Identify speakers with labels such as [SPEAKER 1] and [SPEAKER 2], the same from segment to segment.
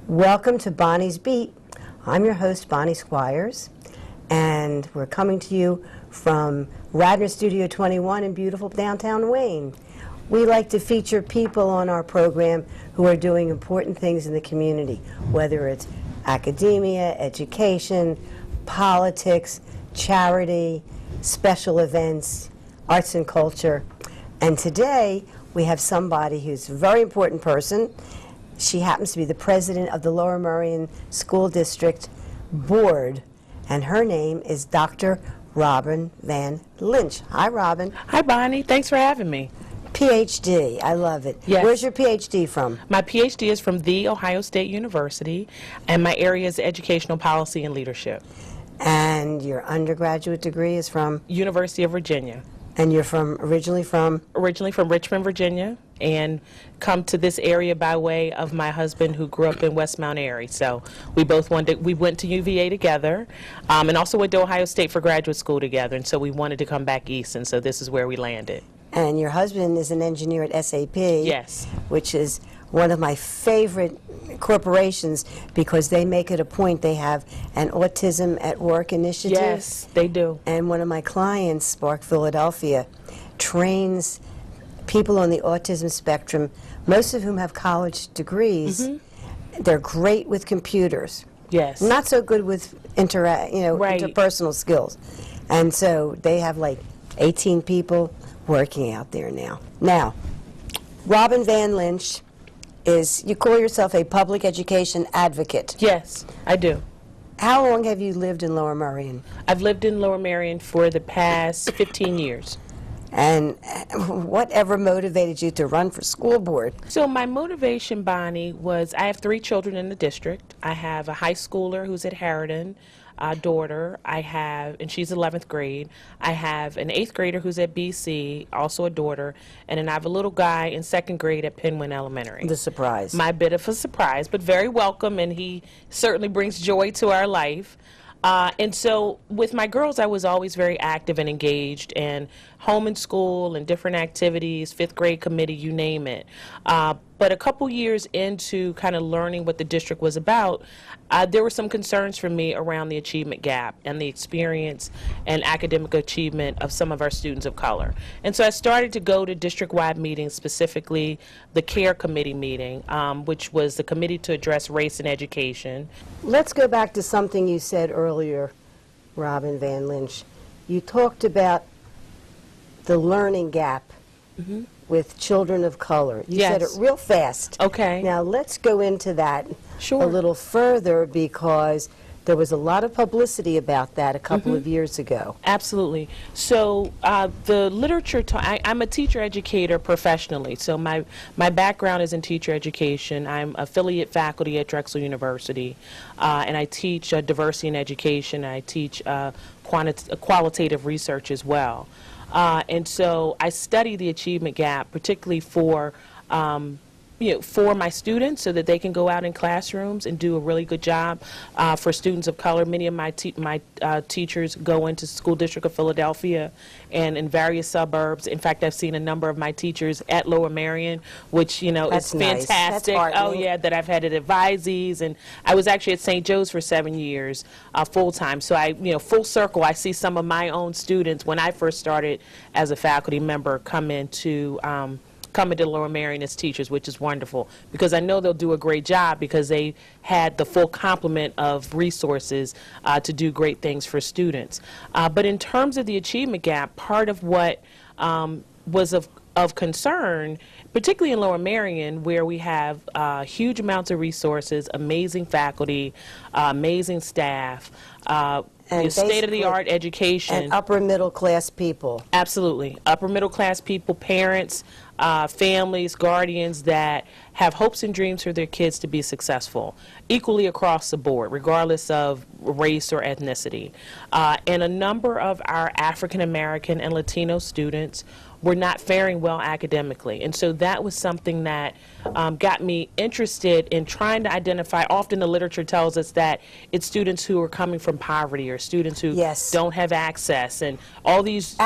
[SPEAKER 1] Welcome to Bonnie's Beat. I'm your host, Bonnie Squires, and we're coming to you from Radnor Studio 21 in beautiful downtown Wayne. We like to feature people on our program who are doing important things in the community, whether it's academia, education, politics, charity, special events, arts and culture. And today we have somebody who's a very important person. She happens to be the president of the Lower Merion School District Board, and her name is Dr. Robin Vann Lynch. Hi, Robin.
[SPEAKER 2] Hi, Bonnie. Thanks for having me.
[SPEAKER 1] PhD. I love it.
[SPEAKER 2] Yes.
[SPEAKER 1] Where's your PhD from?
[SPEAKER 2] My PhD is from The Ohio State University, and my area is educational policy and leadership.
[SPEAKER 1] And your undergraduate degree is from?
[SPEAKER 2] University of Virginia.
[SPEAKER 1] And you're originally from?
[SPEAKER 2] Originally from Richmond, Virginia, and come to this area by way of my husband who grew up in West Mount Airy. So we went to UVA together, and also went to Ohio State for graduate school together, and so we wanted to come back east, and so this is where we landed.
[SPEAKER 1] And your husband is an engineer at SAP.
[SPEAKER 2] Yes.
[SPEAKER 1] Which is one of my favorite corporations because they make it a point. They have an Autism at Work initiative.
[SPEAKER 2] Yes, they do.
[SPEAKER 1] And one of my clients, Spark Philadelphia, trains people on the autism spectrum, most of whom have college degrees. Mm-hmm. They're great with computers.
[SPEAKER 2] Yes.
[SPEAKER 1] Not so good with interpersonal skills. And so they have like 18 people working out there now. Now, Robin Vann Lynch you call yourself a public education advocate.
[SPEAKER 2] Yes, I do.
[SPEAKER 1] How long have you lived in Lower Merion?
[SPEAKER 2] I've lived in Lower Merion for the past 15 years.
[SPEAKER 1] And whatever motivated you to run for school board?
[SPEAKER 2] So my motivation, Bonnie, was I have 3 children in the district. I have a high schooler who's at Harridan, a daughter. And she's 11th grade. I have an 8th grader who's at BC, also a daughter. And then I have a little guy in 2nd grade at Penwyn Elementary.
[SPEAKER 1] The surprise.
[SPEAKER 2] My bit of a surprise, but very welcome, and he certainly brings joy to our life. And so with my girls, I was always very active and engaged, and home and school and different activities, 5th grade committee, you name it. But a couple years into kind of learning what the district was about, there were some concerns for me around the achievement gap and the experience and academic achievement of some of our students of color. And so I started to go to district-wide meetings, specifically the CARE committee meeting, which was the Committee to Address Race in Education.
[SPEAKER 1] Let's go back to something you said earlier, Robin Vann Lynch. You talked about the learning gap with children of color. You said it real fast.
[SPEAKER 2] Okay.
[SPEAKER 1] Now let's go into that
[SPEAKER 2] Sure.
[SPEAKER 1] a little further because there was a lot of publicity about that a couple of years ago.
[SPEAKER 2] Absolutely. So the literature, I'm a teacher educator professionally. So my background is in teacher education. I'm affiliate faculty at Drexel University, and I teach diversity in education. I teach qualitative research as well. And so I study the achievement gap, particularly for my students, so that they can go out in classrooms and do a really good job for students of color. Many of my teachers go into School District of Philadelphia and in various suburbs. In fact, I've seen a number of my teachers at Lower Merion, which, is fantastic.
[SPEAKER 1] That's
[SPEAKER 2] oh, yeah, that I've had at advisees. And I was actually at St. Joe's for 7 years full-time. So full circle, I see some of my own students when I first started as a faculty member come into Lower Merion as teachers, which is wonderful, because I know they'll do a great job because they had the full complement of resources to do great things for students. But in terms of the achievement gap, part of what was of concern, particularly in Lower Merion, where we have huge amounts of resources, amazing faculty, amazing staff, and state-of-the-art education.
[SPEAKER 1] And upper middle class people.
[SPEAKER 2] Absolutely. Upper middle class people, parents, families, guardians that have hopes and dreams for their kids to be successful, equally across the board, regardless of race or ethnicity. And a number of our African American and Latino students were not faring well academically. And so that was something that got me interested in trying to identify. Often the literature tells us that it's students who are coming from poverty or students who don't have access, and all these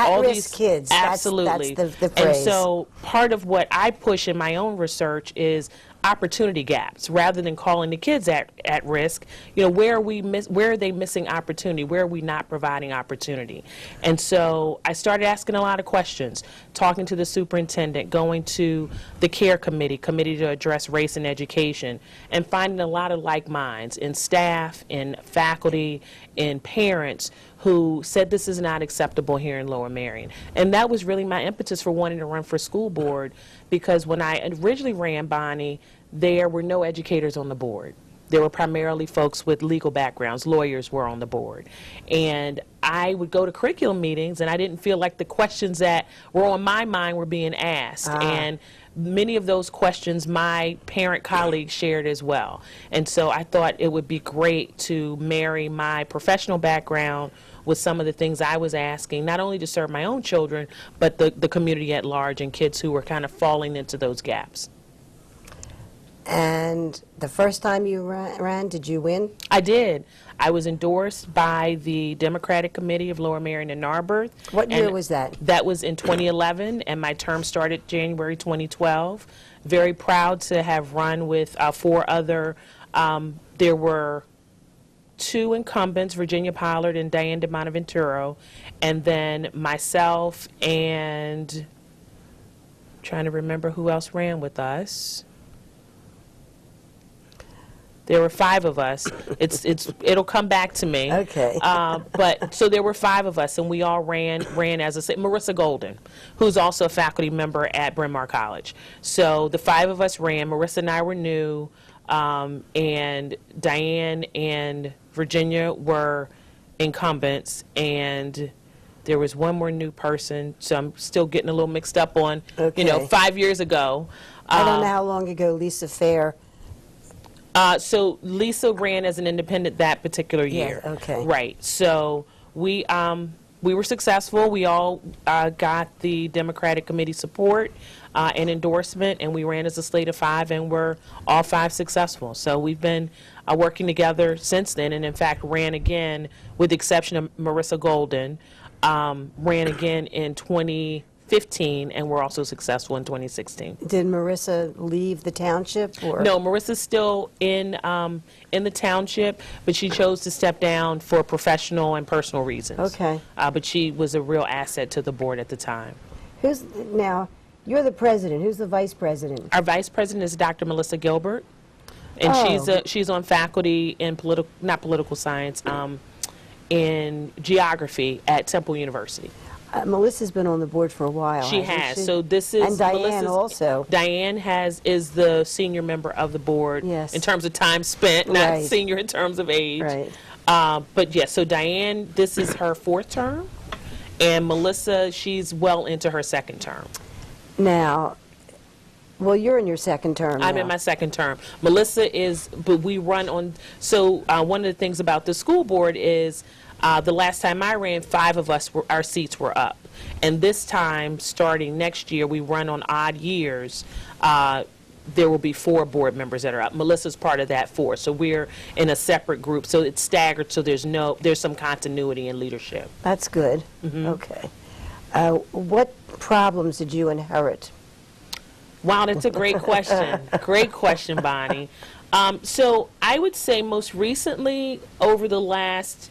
[SPEAKER 1] kids.
[SPEAKER 2] Absolutely.
[SPEAKER 1] That's the phrase.
[SPEAKER 2] And so part of what I push in my own research is opportunity gaps rather than calling the kids at risk. You know, where are they missing opportunity? Where are we not providing opportunity? And so I started asking a lot of questions, talking to the superintendent, going to the CARE committee to address race in education, and finding a lot of like minds in staff, in faculty, in parents who said this is not acceptable here in Lower Merion. And that was really my impetus for wanting to run for school board, because when I originally ran, Bonnie, there were no educators on the board. There were primarily folks with legal backgrounds, lawyers were on the board. And I would go to curriculum meetings and I didn't feel like the questions that were on my mind were being asked. And many of those questions my parent colleagues shared as well. And so I thought it would be great to marry my professional background with some of the things I was asking, not only to serve my own children, but the community at large and kids who were kind of falling into those gaps.
[SPEAKER 1] And the first time you ran, did you win?
[SPEAKER 2] I did. I was endorsed by the Democratic Committee of Lower Merion and Narberth.
[SPEAKER 1] What year was that?
[SPEAKER 2] That was in 2011, and my term started January 2012. Very proud to have run with 4 other, there were 2 incumbents, Virginia Pollard and Diane DeMonaventuro, and then myself and, trying to remember who else ran with us. There were 5 of us. It'll come back to me.
[SPEAKER 1] Okay.
[SPEAKER 2] But so there were 5 of us, and we all ran as I said, Marissa Golden, who's also a faculty member at Bryn Mawr College. So the 5 of us ran. Marissa and I were new, and Diane and Virginia were incumbents, and there was one more new person. So I'm still getting a little mixed up on,
[SPEAKER 1] Okay.
[SPEAKER 2] you know, 5 years ago.
[SPEAKER 1] I don't know how long ago Lisa Fair.
[SPEAKER 2] So Lisa ran as an independent that particular year.
[SPEAKER 1] Yeah, okay.
[SPEAKER 2] Right. So we were successful. We all got the Democratic Committee support and endorsement, and we ran as a slate of 5, and we're all 5 successful. So we've been working together since then, and in fact ran again, with the exception of Marissa Golden, ran again in 2015, and we're also successful in 2016.
[SPEAKER 1] Did Marissa leave the township? Or?
[SPEAKER 2] No, Marissa's still in the township, but she chose to step down for professional and personal reasons.
[SPEAKER 1] Okay.
[SPEAKER 2] But she was a real asset to the board at the time.
[SPEAKER 1] Now, you're the president. Who's the vice president?
[SPEAKER 2] Our vice president is Dr. Melissa Gilbert, and she's on faculty in not political science, in geography at Temple University.
[SPEAKER 1] Melissa's been on the board for a while.
[SPEAKER 2] She has. She? So this is
[SPEAKER 1] and Diane
[SPEAKER 2] Melissa's,
[SPEAKER 1] also.
[SPEAKER 2] Diane is the senior member of the board.
[SPEAKER 1] Yes.
[SPEAKER 2] In terms of time spent, not
[SPEAKER 1] Right.
[SPEAKER 2] senior in terms of age.
[SPEAKER 1] Right.
[SPEAKER 2] But yes, so Diane, this is her 4th term, and Melissa, she's well into her 2nd term.
[SPEAKER 1] Now, well, you're in your 2nd term.
[SPEAKER 2] I'm
[SPEAKER 1] now.
[SPEAKER 2] in my 2nd term. Melissa is, but we run on. So one of the things about the school board is. The last time I ran, 5 of us, our seats were up. And this time, starting next year, we run on odd years. There will be 4 board members that are up. Melissa's part of that 4. So we're in a separate group. So it's staggered, so there's some continuity in leadership.
[SPEAKER 1] That's good.
[SPEAKER 2] Mm-hmm.
[SPEAKER 1] Okay. What problems did you inherit?
[SPEAKER 2] Wow, that's a great question. Great question, Bonnie. So I would say most recently, over the last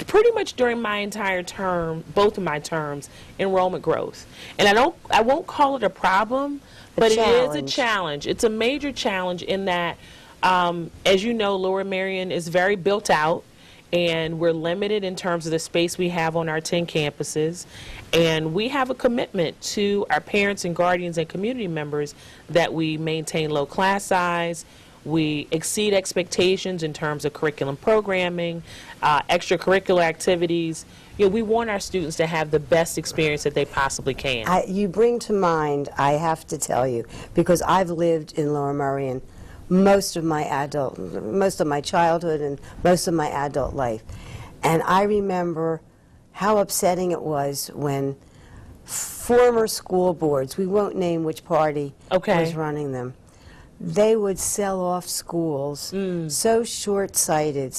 [SPEAKER 2] pretty much during my entire term, both of my terms, enrollment growth. And I won't call it a problem, but it is a challenge. It's a major challenge in that, as you know, Lower Merion is very built out, and we're limited in terms of the space we have on our 10 campuses. And we have a commitment to our parents and guardians and community members that we maintain low class size, we exceed expectations in terms of curriculum programming, extracurricular activities. You know, we want our students to have the best experience that they possibly can.
[SPEAKER 1] You bring to mind, I have to tell you, because I've lived in Lower Merion most of my childhood and most of my adult life. And I remember how upsetting it was when former school boards, we won't name which party was running them, they would sell off schools so short-sighted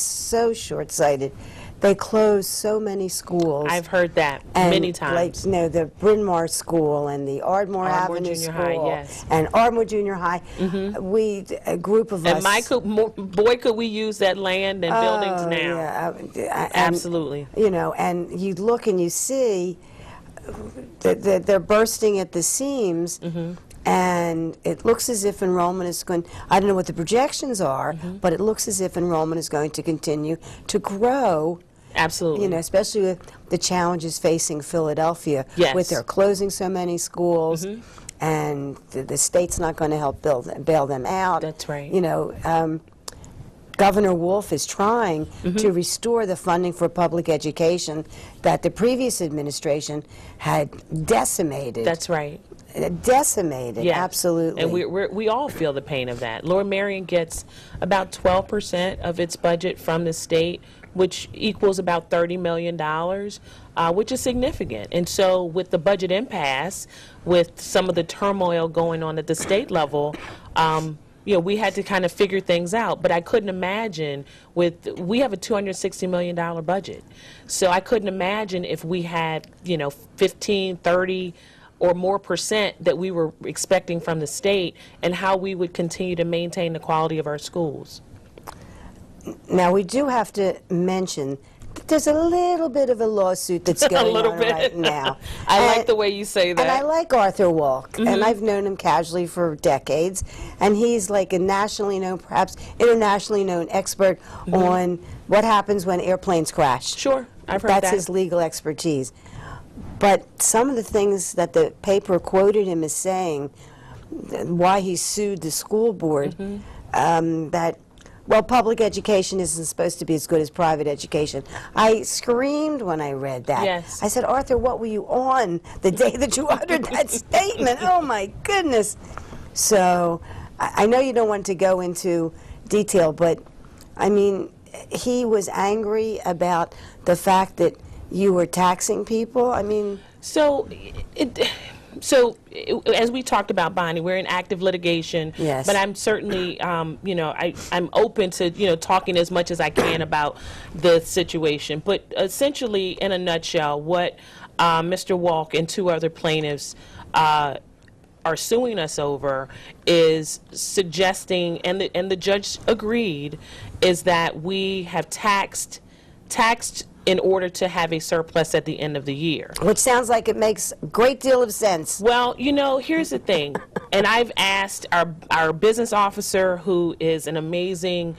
[SPEAKER 1] they closed so many schools.
[SPEAKER 2] I've heard that
[SPEAKER 1] and
[SPEAKER 2] many times.
[SPEAKER 1] Like, the Bryn Mawr School and the Ardmore Avenue
[SPEAKER 2] Junior
[SPEAKER 1] School,
[SPEAKER 2] High, yes.
[SPEAKER 1] and Ardmore Junior High. A group of
[SPEAKER 2] And
[SPEAKER 1] us.
[SPEAKER 2] boy, could we use that land and buildings now.
[SPEAKER 1] Yeah,
[SPEAKER 2] Absolutely.
[SPEAKER 1] And you look and you see that they're bursting at the seams. And it looks as if enrollment is going, I don't know what the projections are, but it looks as if enrollment is going to continue to grow.
[SPEAKER 2] Absolutely.
[SPEAKER 1] Especially with the challenges facing Philadelphia, with their closing so many schools, and the state's not going to help bail them out.
[SPEAKER 2] That's right.
[SPEAKER 1] Governor Wolf is trying to restore the funding for public education that the previous administration had decimated.
[SPEAKER 2] That's right.
[SPEAKER 1] Decimated,
[SPEAKER 2] Yes.
[SPEAKER 1] absolutely.
[SPEAKER 2] And we all feel the pain of that. Lower Merion gets about 12% of its budget from the state, which equals about $30 million, which is significant. And so with the budget impasse, with some of the turmoil going on at the state level, we had to kind of figure things out. But I couldn't imagine we have a $260 million budget. So I couldn't imagine if we had, 15, 30, or more percent that we were expecting from the state, and how we would continue to maintain the quality of our schools.
[SPEAKER 1] Now, we do have to mention that there's a little bit of a lawsuit that's going on right now.
[SPEAKER 2] I like the way you say that.
[SPEAKER 1] And I like Arthur Walk, and I've known him casually for decades, and he's like a nationally known, perhaps internationally known expert on what happens when airplanes crash.
[SPEAKER 2] Sure, I've heard that.
[SPEAKER 1] That's his legal expertise. But some of the things that the paper quoted him as saying, why he sued the school board, that, well, public education isn't supposed to be as good as private education. I screamed when I read that.
[SPEAKER 2] Yes.
[SPEAKER 1] I said, Arthur, what were you on the day that you uttered that statement? Oh, my goodness. So I know you don't want to go into detail, but, I mean, he was angry about the fact that you were taxing people. I mean,
[SPEAKER 2] so as we talked about, Bonnie, we're in active litigation.
[SPEAKER 1] Yes.
[SPEAKER 2] But I'm certainly, I'm open to talking as much as I can about the situation. But essentially, in a nutshell, what Mr. Walk and two other plaintiffs are suing us over is suggesting, and the judge agreed, is that we have taxed in order to have a surplus at the end of the year.
[SPEAKER 1] which sounds like it makes a great deal of sense.
[SPEAKER 2] Well, here's the thing, and I've asked our business officer, who is an amazing,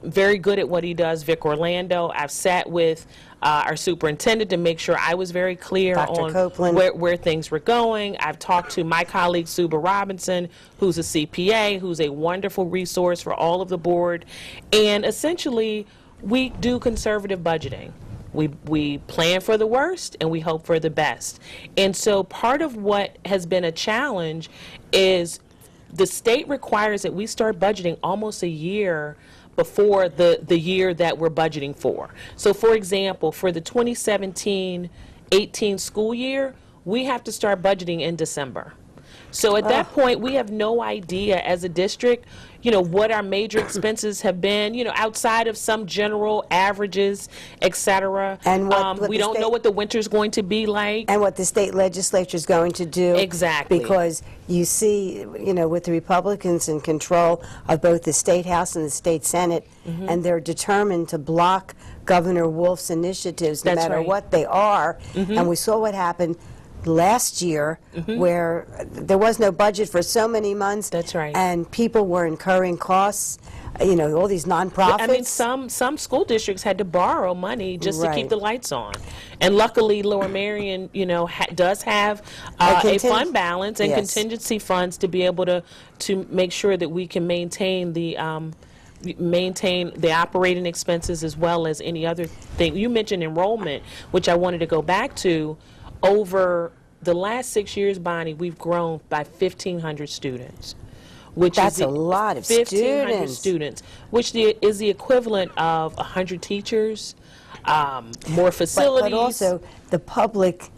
[SPEAKER 2] very good at what he does, Vic Orlando. I've sat with our superintendent to make sure I was very clear
[SPEAKER 1] Dr.
[SPEAKER 2] on
[SPEAKER 1] Copeland.
[SPEAKER 2] where things were going. I've talked to my colleague, Suba Robinson, who's a CPA, who's a wonderful resource for all of the board. And essentially, we do conservative budgeting. We plan for the worst and we hope for the best. And so part of what has been a challenge is the state requires that we start budgeting almost a year before the year that we're budgeting for. So for example, for the 2017-18 school year, we have to start budgeting in December. So at that point, we have no idea as a district, what our major expenses have been, outside of some general averages, et cetera.
[SPEAKER 1] And
[SPEAKER 2] we don't know what the winter's going to be like.
[SPEAKER 1] And what the state legislature is going to do.
[SPEAKER 2] Exactly.
[SPEAKER 1] Because you see, with the Republicans in control of both the State House and the State Senate, and they're determined to block Governor Wolf's initiatives, no
[SPEAKER 2] That's
[SPEAKER 1] matter
[SPEAKER 2] right.
[SPEAKER 1] what they are. And we saw what happened last year, where there was no budget for so many months.
[SPEAKER 2] That's right.
[SPEAKER 1] And people were incurring costs, all these nonprofits.
[SPEAKER 2] I mean, some school districts had to borrow money just to keep
[SPEAKER 1] Right.
[SPEAKER 2] the lights on. And luckily, Lower Merion, does have a fund balance and
[SPEAKER 1] Yes.
[SPEAKER 2] contingency funds to be able to make sure that we can maintain the operating expenses as well as any other thing. You mentioned enrollment, which I wanted to go back to. Over the last 6 years, Bonnie, we've grown by 1,500 students.
[SPEAKER 1] That's a lot of
[SPEAKER 2] 1,500
[SPEAKER 1] students.
[SPEAKER 2] students, which is the equivalent of 100 teachers, more facilities.
[SPEAKER 1] But also the public,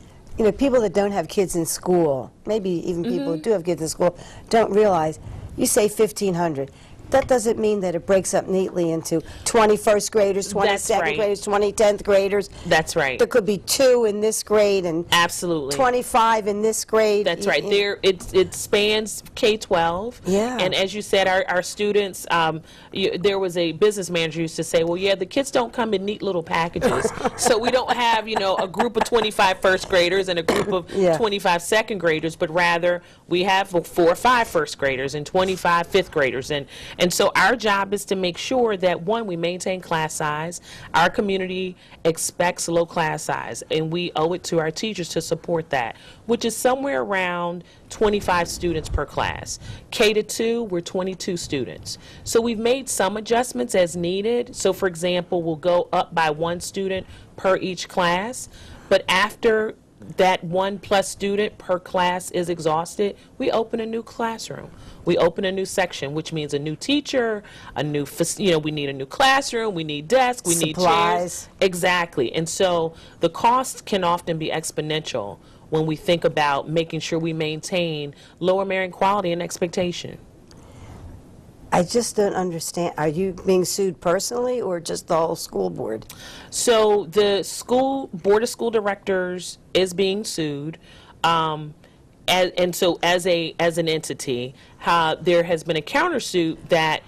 [SPEAKER 1] people that don't have kids in school, maybe even people who do have kids in school, don't realize, you say 1,500. that doesn't mean that it breaks up neatly into 21st graders, 22nd
[SPEAKER 2] right.
[SPEAKER 1] graders, 10th graders.
[SPEAKER 2] That's right.
[SPEAKER 1] There could be 2 in this grade and
[SPEAKER 2] Absolutely.
[SPEAKER 1] 25 in this grade.
[SPEAKER 2] That's right. It spans K-12.
[SPEAKER 1] Yeah.
[SPEAKER 2] And as you said, our students, there was a business manager who used to say, well, yeah, the kids don't come in neat little packages. So we don't have, a group of 25 first graders and a group of 25 second graders, but rather we have 4 or 5 first graders and 25 fifth graders. And so our job is to make sure that, one, we maintain class size. Our community expects low class size, and we owe it to our teachers to support that, which is somewhere around 25 students per class. K-2, we're 22 students. So we've made some adjustments as needed. So for example, we'll go up by 1 student per each class, but after that 1+ student per class is exhausted, we open a new classroom. We open a new section, which means a new teacher, we need a new classroom, we need desks, we need chairs. Exactly. And so the cost can often be exponential when we think about making sure we maintain lower Marion quality and expectation.
[SPEAKER 1] I just don't understand. Are you being sued personally or just the whole school board?
[SPEAKER 2] So the board of school directors is being sued. And so as an entity, there has been a countersuit that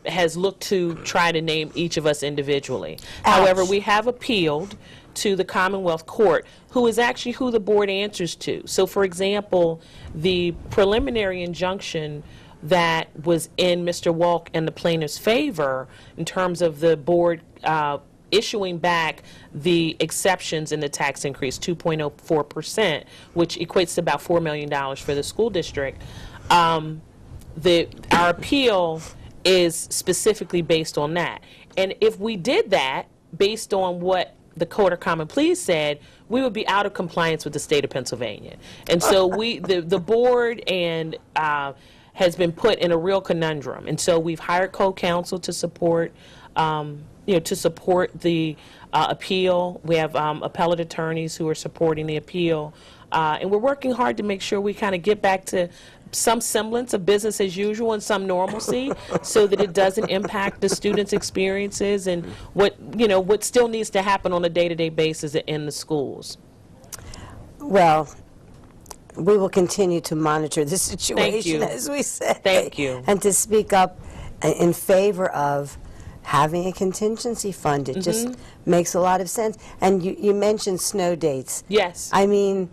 [SPEAKER 2] has looked to try to name each of us individually.
[SPEAKER 1] Ouch.
[SPEAKER 2] However, we have appealed to the Commonwealth Court, who is actually who the board answers to. So for example, the preliminary injunction that was in Mr. Walk and the plaintiff's favor in terms of the board issuing back the exceptions in the tax increase, 2.04%, which equates to about $4 million for the school district. Our appeal is specifically based on that. And if we did that based on what the Court of Common Pleas said, we would be out of compliance with the state of Pennsylvania. And so the board has been put in a real conundrum. And so we've hired co-counsel to support the appeal. We have appellate attorneys who are supporting the appeal. And we're working hard to make sure we kind of get back to some semblance of business as usual and some normalcy so that it doesn't impact the students' experiences and what still needs to happen on a day-to-day basis in the schools.
[SPEAKER 1] Well, we will continue to monitor the situation, as we say.
[SPEAKER 2] Thank you.
[SPEAKER 1] And to speak up in favor of having a contingency fund. It just makes a lot of sense. And you mentioned snow dates.
[SPEAKER 2] Yes.
[SPEAKER 1] I mean,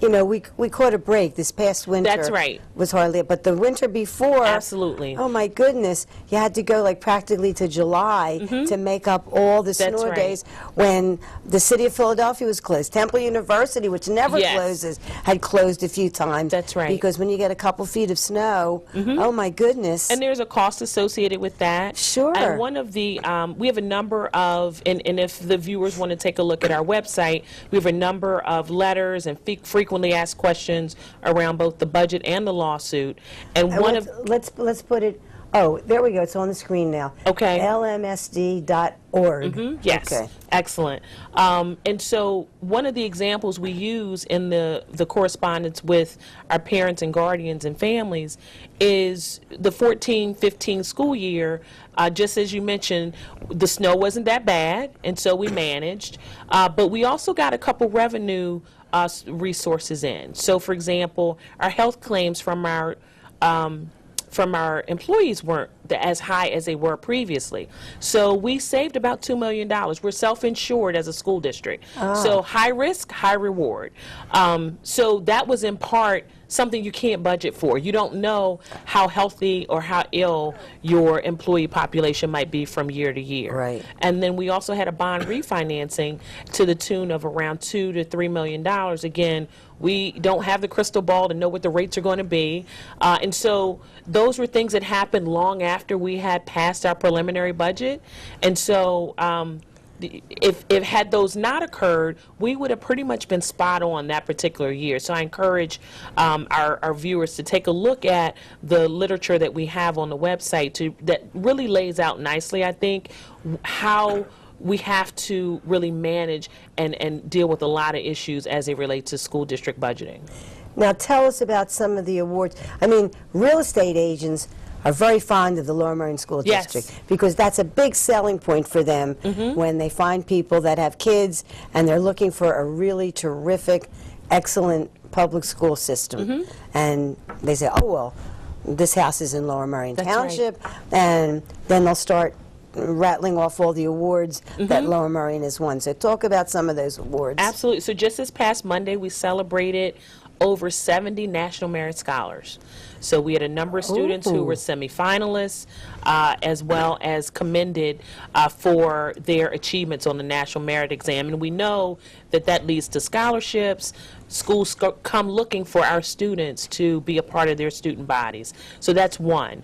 [SPEAKER 1] we caught a break this past winter.
[SPEAKER 2] That's right.
[SPEAKER 1] Was hardly, but the winter before.
[SPEAKER 2] Absolutely.
[SPEAKER 1] Oh my goodness, you had to go like practically to July to make up all the snow days when the city of Philadelphia was closed. Temple University, which never closes, had closed a few times.
[SPEAKER 2] That's right.
[SPEAKER 1] Because when you get a couple feet of snow, oh my goodness.
[SPEAKER 2] And there's a cost associated with that.
[SPEAKER 1] Sure.
[SPEAKER 2] And one of the, we have a number of, and if the viewers want to take a look at our website, we have a number of letters and frequently asked questions around both the budget and the lawsuit. And
[SPEAKER 1] let's put it. Oh, there we go. It's on the screen now.
[SPEAKER 2] Okay.
[SPEAKER 1] lmsd.org.
[SPEAKER 2] Yes.
[SPEAKER 1] Okay.
[SPEAKER 2] Excellent. And so one of the examples we use in the correspondence with our parents and guardians and families is the 14-15 school year. Just as you mentioned, the snow wasn't that bad, and so we managed. But we also got a couple revenue resources in. So, for example, our health claims from our employees weren't as high as they were previously. So we saved about $2 million. We're self-insured as a school district. So high risk, high reward. So that was in part something you can't budget for. You don't know how healthy or how ill your employee population might be from year to year.
[SPEAKER 1] Right.
[SPEAKER 2] And then we also had a bond refinancing to the tune of around $2 to $3 million. Again, we don't have the crystal ball to know what the rates are going to be. And so those were things that happened long after we had passed our preliminary budget. And so if had those not occurred, we would have pretty much been spot on that particular year. So I encourage our viewers to take a look at the literature that we have on the website that really lays out nicely, I think, how we have to really manage and deal with a lot of issues as they relate to school district budgeting.
[SPEAKER 1] Now tell us about some of the awards. I mean, real estate agents are very fond of the Lower Merion School
[SPEAKER 2] Yes.
[SPEAKER 1] District because that's a big selling point for them when they find people that have kids and they're looking for a really terrific, excellent public school system. And they say, oh, well, this house is in Lower Merion
[SPEAKER 2] That's
[SPEAKER 1] Township, and then they'll start rattling off all the awards that Lower Merion has won. So talk about some of those awards.
[SPEAKER 2] Absolutely. So just this past Monday, we celebrated over 70 National Merit Scholars. So we had a number of students who were semifinalists, as well as commended for their achievements on the National Merit Exam. And we know that that leads to scholarships. Schools come looking for our students to be a part of their student bodies. So that's one.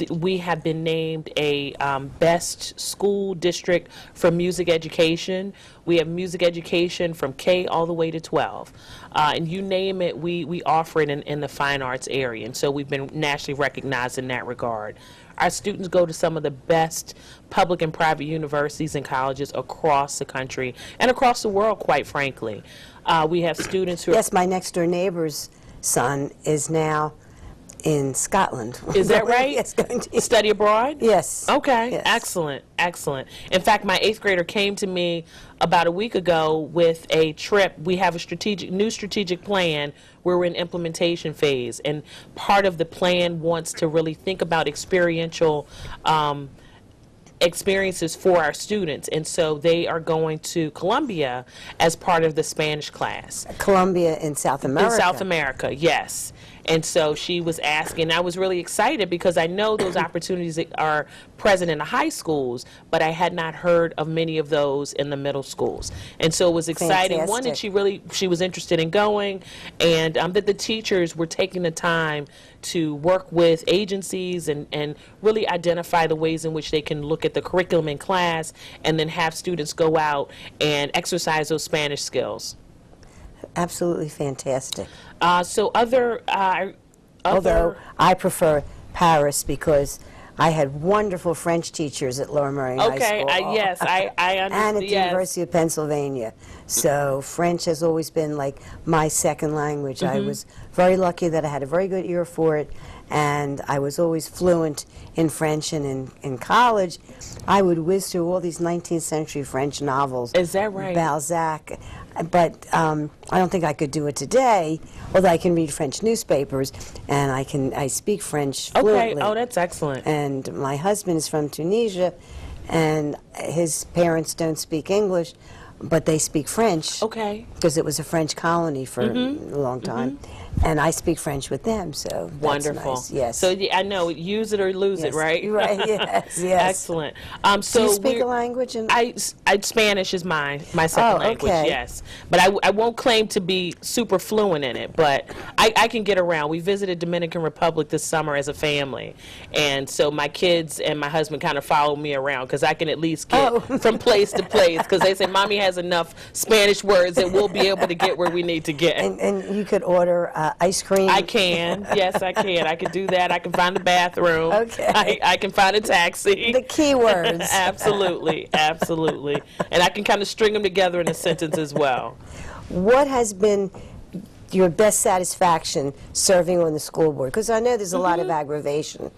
[SPEAKER 2] We have been named a best school district for music education. We have music education from K all the way to 12. And you name it, we offer it in the fine arts area. And so we've been nationally recognized in that regard. Our students go to some of the best public and private universities and colleges across the country and across the world, quite frankly. We have students who
[SPEAKER 1] Yes, my next door neighbor's son is now in Scotland.
[SPEAKER 2] Is that right?
[SPEAKER 1] Yes, going to
[SPEAKER 2] study abroad?
[SPEAKER 1] Yes.
[SPEAKER 2] Okay,
[SPEAKER 1] Yes.
[SPEAKER 2] excellent, excellent. In fact, my 8th grader came to me about a week ago with a trip. We have a new strategic plan where we're in implementation phase, and part of the plan wants to really think about experiential experiences for our students, and so they are going to Colombia as part of the Spanish class.
[SPEAKER 1] Colombia in South America.
[SPEAKER 2] In South America, yes. And so she was asking, I was really excited because I know those opportunities are present in the high schools, but I had not heard of many of those in the middle schools. And so it was exciting. One, that she was interested in going, and that the teachers were taking the time to work with agencies and really identify the ways in which they can look at the curriculum in class and then have students go out and exercise those Spanish skills.
[SPEAKER 1] Absolutely fantastic.
[SPEAKER 2] Although
[SPEAKER 1] I prefer Paris because I had wonderful French teachers at Lower Merion High School.
[SPEAKER 2] Yes, I understand.
[SPEAKER 1] And at the University of Pennsylvania. So French has always been like my second language. I was very lucky that I had a very good ear for it, and I was always fluent in French. And in college, I would whiz through all these 19th century French novels.
[SPEAKER 2] Is that right?
[SPEAKER 1] Balzac. But I don't think I could do it today, although I can read French newspapers, and I speak French fluently.
[SPEAKER 2] Okay, oh, that's excellent.
[SPEAKER 1] And my husband is from Tunisia, and his parents don't speak English, but they speak French.
[SPEAKER 2] Okay.
[SPEAKER 1] Because it was a French colony for a long time. And I speak French with them, so
[SPEAKER 2] wonderful.
[SPEAKER 1] That's nice. Yes.
[SPEAKER 2] So I know, use it or lose it, right?
[SPEAKER 1] Right. Yes. Yes.
[SPEAKER 2] Excellent.
[SPEAKER 1] Do you speak a language?
[SPEAKER 2] Spanish is my second language.
[SPEAKER 1] Okay.
[SPEAKER 2] Yes, but I won't claim to be super fluent in it. But I can get around. We visited Dominican Republic this summer as a family, and so my kids and my husband kind of follow me around because I can at least get from place to place. Because they say Mommy has enough Spanish words that we'll be able to get where we need to get.
[SPEAKER 1] And you could order ice cream.
[SPEAKER 2] I can. Yes, I can. I can do that. I can find the bathroom.
[SPEAKER 1] Okay.
[SPEAKER 2] I can find a taxi.
[SPEAKER 1] The key words.
[SPEAKER 2] Absolutely. Absolutely. And I can kind of string them together in a sentence as well.
[SPEAKER 1] What has been your best satisfaction serving on the school board? Because I know there's a lot of aggravation.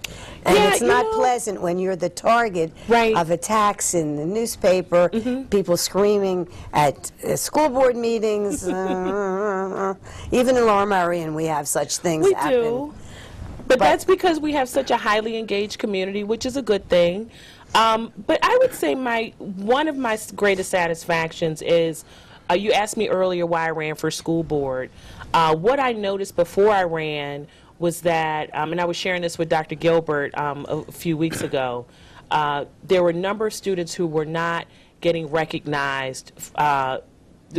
[SPEAKER 1] And
[SPEAKER 2] Yeah,
[SPEAKER 1] it's
[SPEAKER 2] you
[SPEAKER 1] not
[SPEAKER 2] know-
[SPEAKER 1] pleasant when you're the target
[SPEAKER 2] Right.
[SPEAKER 1] of attacks in the newspaper, people screaming at school board meetings. Even in Lower Merion, we have such things
[SPEAKER 2] We
[SPEAKER 1] happen.
[SPEAKER 2] do. But that's because we have such a highly engaged community, which is a good thing. But I would say one of my greatest satisfactions is, you asked me earlier why I ran for school board. What I noticed before I ran was that, and I was sharing this with Dr. Gilbert a few weeks ago, there were a number of students who were not getting recognized.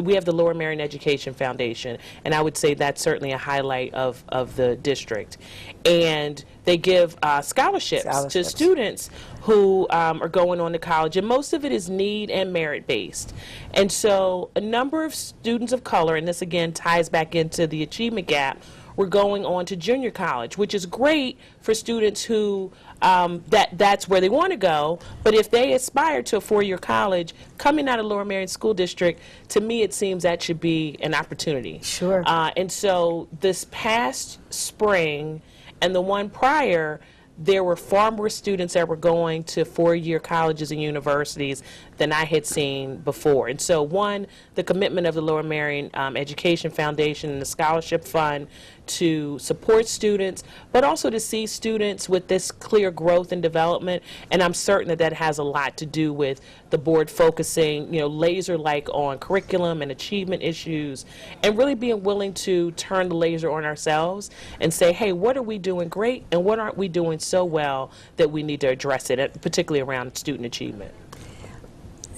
[SPEAKER 2] We have the Lower Merion Education Foundation, and I would say that's certainly a highlight of the district. And they give scholarships to students who are going on to college, and most of it is need and merit-based. And so a number of students of color, and this again ties back into the achievement gap, were going on to junior college, which is great for students who that's where they want to go. But if they aspire to a four-year college, coming out of Lower Merion School District, to me it seems that should be an opportunity.
[SPEAKER 1] Sure.
[SPEAKER 2] And so this past spring and the one prior, there were far more students that were going to four-year colleges and universities than I had seen before. And so, one, the commitment of the Lower Merion Education Foundation and the Scholarship Fund to support students, but also to see students with this clear growth and development. And I'm certain that that has a lot to do with the board focusing, laser-like on curriculum and achievement issues, and really being willing to turn the laser on ourselves and say, hey, what are we doing great and what aren't we doing so well that we need to address it, particularly around student achievement.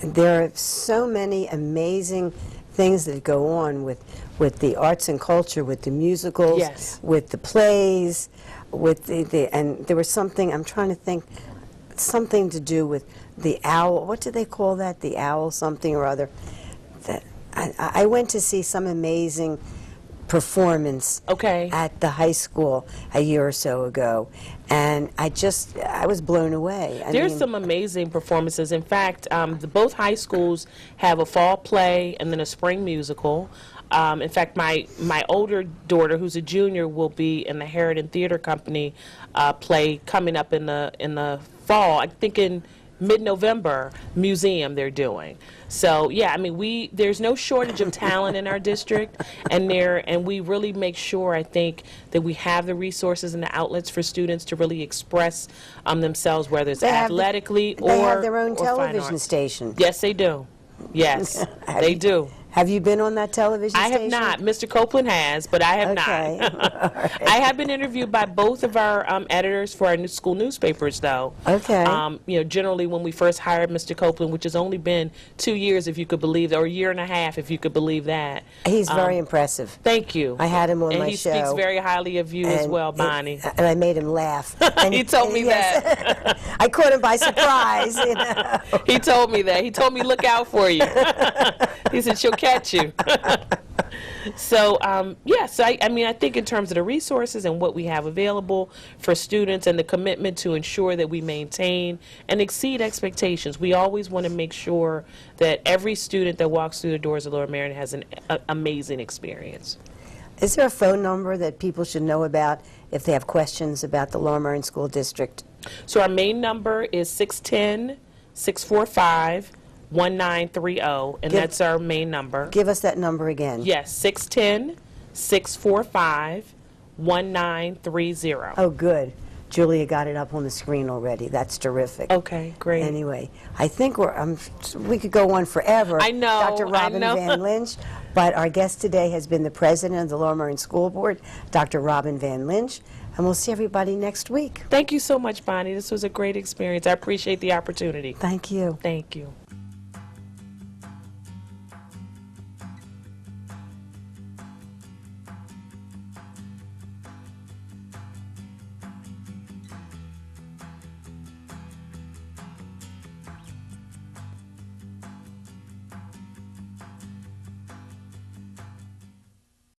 [SPEAKER 1] There are so many amazing things that go on with the arts and culture, with the musicals,
[SPEAKER 2] Yes.
[SPEAKER 1] with the plays, with and there was something, I'm trying to think, something to do with the owl. What do they call that? The owl something or other. That I went to see some amazing performance
[SPEAKER 2] Okay.
[SPEAKER 1] at the high school a year or so ago, and I was blown away.
[SPEAKER 2] There's some amazing performances. In fact, both high schools have a fall play and then a spring musical. In fact, my older daughter, who's a junior, will be in the Harridan Theater Company play coming up in the fall. I think in mid-November museum they're doing. So yeah, I mean, there's no shortage of talent in our district, and we really make sure, I think, that we have the resources and the outlets for students to really express themselves, whether it's athletically or
[SPEAKER 1] they have their own
[SPEAKER 2] or fine
[SPEAKER 1] television
[SPEAKER 2] arts.
[SPEAKER 1] station.
[SPEAKER 2] Yes, they do. Yes, they do.
[SPEAKER 1] Have you been on that television
[SPEAKER 2] I
[SPEAKER 1] station?
[SPEAKER 2] have not. Mr. Copeland has, but I have
[SPEAKER 1] Okay.
[SPEAKER 2] not. I have been interviewed by both of our editors for our school newspapers, though.
[SPEAKER 1] Okay.
[SPEAKER 2] Generally when we first hired Mr. Copeland, which has only been 2 years, if you could believe that, or a year and a half, if you could believe that.
[SPEAKER 1] He's very impressive.
[SPEAKER 2] Thank you.
[SPEAKER 1] I had him on
[SPEAKER 2] and
[SPEAKER 1] my
[SPEAKER 2] he
[SPEAKER 1] show.
[SPEAKER 2] speaks very highly of you as well, Bonnie.
[SPEAKER 1] And I made him laugh. And,
[SPEAKER 2] He told me
[SPEAKER 1] that. I caught him by surprise.
[SPEAKER 2] He told me that. He told me, look out for you. He said, she'll catch you. So, I think in terms of the resources and what we have available for students and the commitment to ensure that we maintain and exceed expectations, we always want to make sure that every student that walks through the doors of Lower Merion has an amazing experience.
[SPEAKER 1] Is there a phone number that people should know about if they have questions about the Lower Merion School District?
[SPEAKER 2] So our main number is 610-645-1930, and that's our main number.
[SPEAKER 1] Give us that number again.
[SPEAKER 2] Yes, 610-645-1930.
[SPEAKER 1] Oh, good. Julia got it up on the screen already. That's terrific.
[SPEAKER 2] Okay, great.
[SPEAKER 1] Anyway, I think we could go on forever.
[SPEAKER 2] I know,
[SPEAKER 1] Dr. Robin Van Lynch, but our guest today has been the president of the Lower Merion School Board, Dr. Robin Van Lynch, and we'll see everybody next week.
[SPEAKER 2] Thank you so much, Bonnie. This was a great experience. I appreciate the opportunity.
[SPEAKER 1] Thank you.
[SPEAKER 2] Thank you.